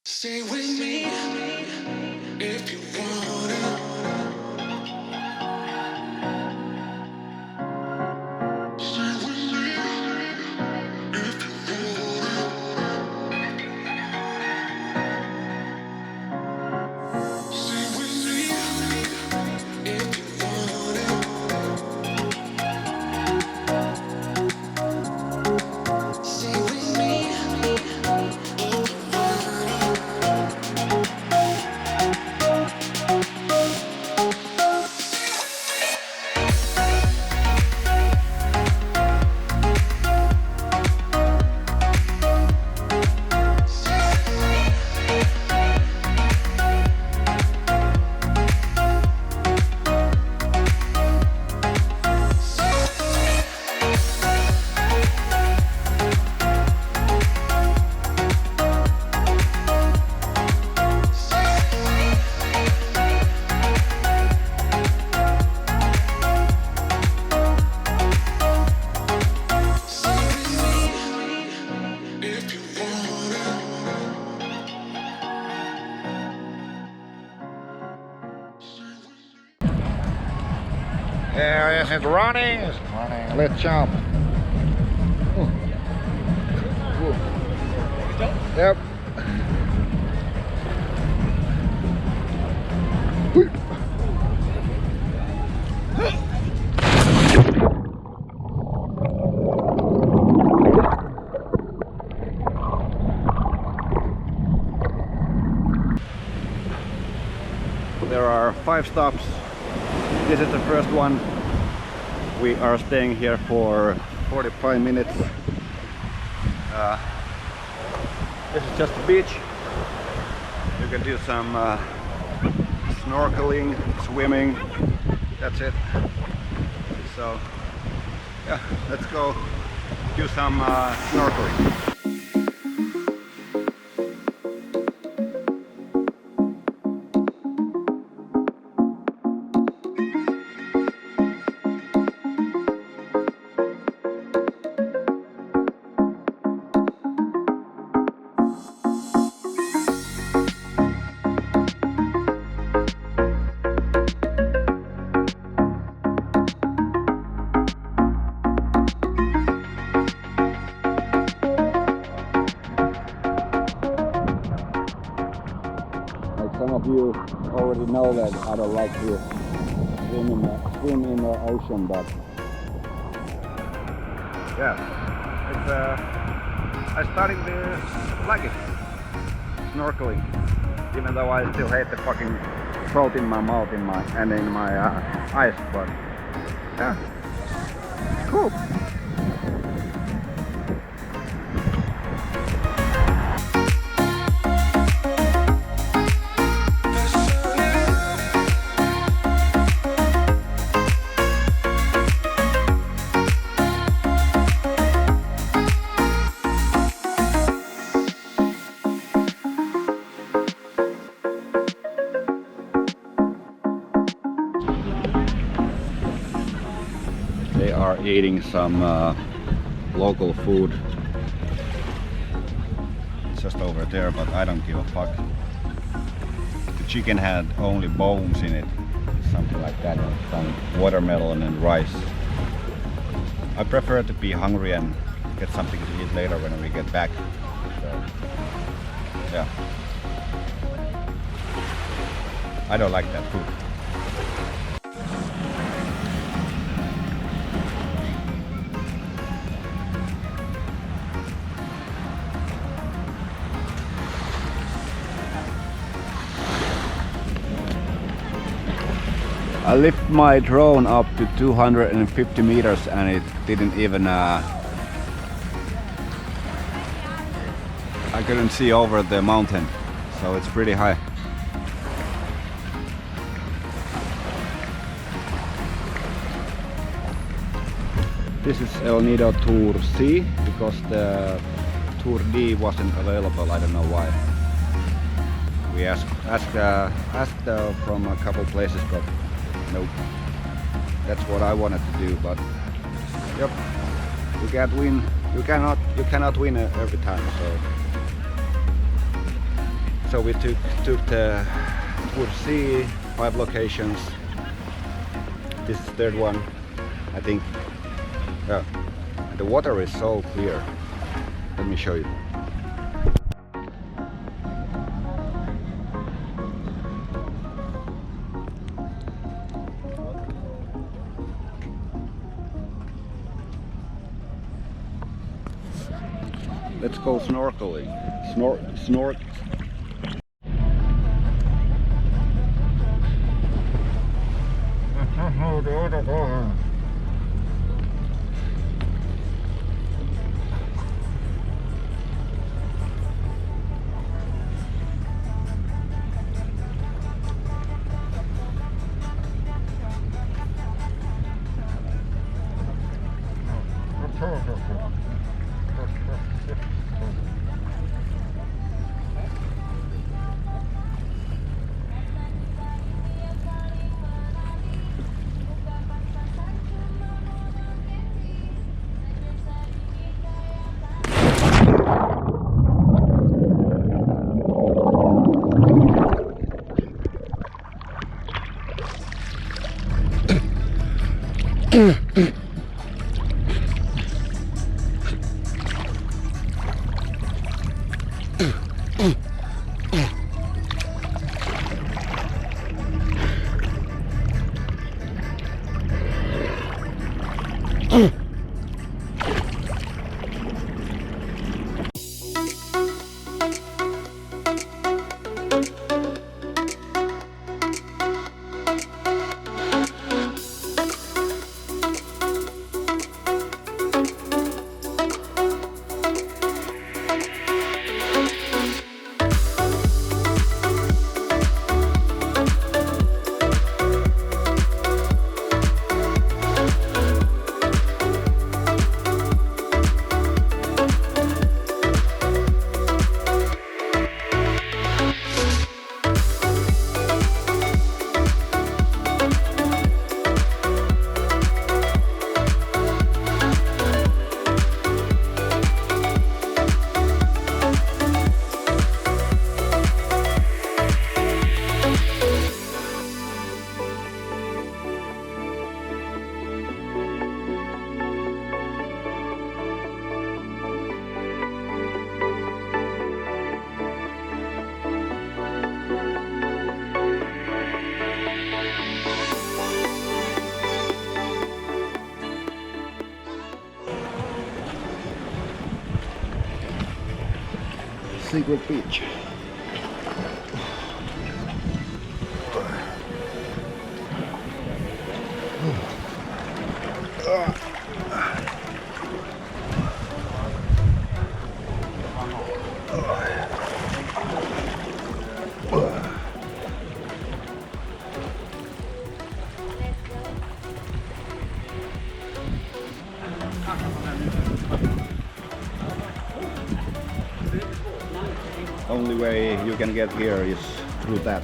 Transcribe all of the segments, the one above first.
Stay with me if you want it. Stay with me if you want it. Stay with me if you want it. Stay with me if you want Yes, it's running. It's running. Let's jump. Ooh. Ooh. Yep. There are 5 stops. This is the first one. We are staying here for 45 minutes. This is just a beach. You can do some snorkeling, swimming. That's it. So yeah, let's go do some snorkeling. Some of you already know that I don't like to swim in the ocean, but yeah, it's I starting to like it, snorkeling, even though I still hate the fucking salt in my mouth and in my eyes, but yeah, it's cool. They are eating some local food. It's just over there, but I don't give a fuck. The chicken had only bones in it, something like that, some watermelon and rice. I prefer to be hungry and get something to eat later when we get back. So, yeah. I don't like that food. I lift my drone up to 250 meters and it didn't even I couldn't see over the mountain, so it's pretty high. This is El Nido Tour C because the Tour D wasn't available, I don't know why. We asked from a couple places, but nope. That's what I wanted to do, but yep, you can't win. You cannot win every time. So So we took the Tour C, 5 locations. This is the third one, I think. Yeah, the water is so clear. Let me show you. Let's go snorkeling. Snort. Secret beach. Only way you can get here is through that.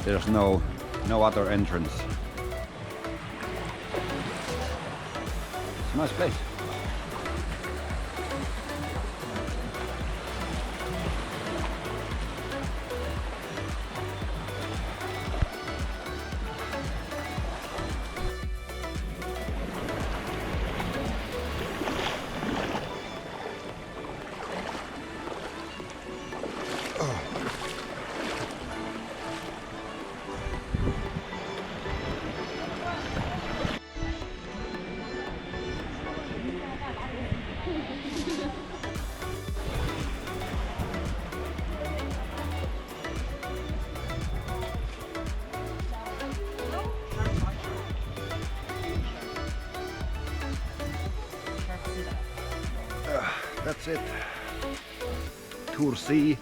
There's no other entrance. It's a nice place. That's it. Tour C,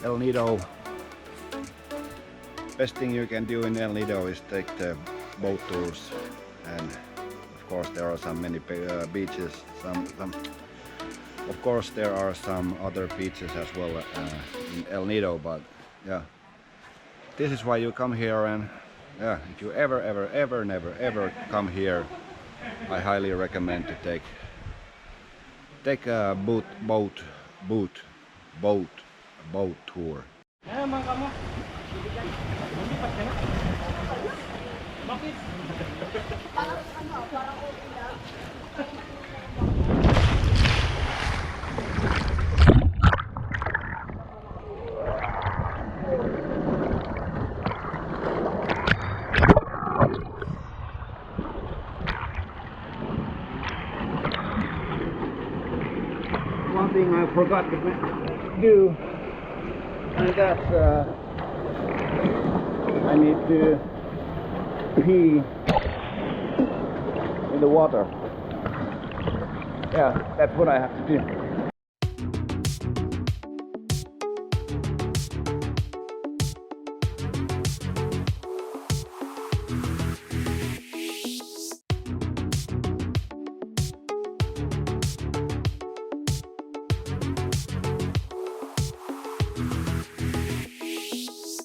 El Nido. Best thing you can do in El Nido is take the boat tours, and of course there are some many beaches. Of course there are some other beaches as well in El Nido, but yeah, this is why you come here. And yeah, if you never come here, I highly recommend to take a boat tour. One thing I forgot to do, and that's I need to pee in the water. Yeah, that's what I have to do.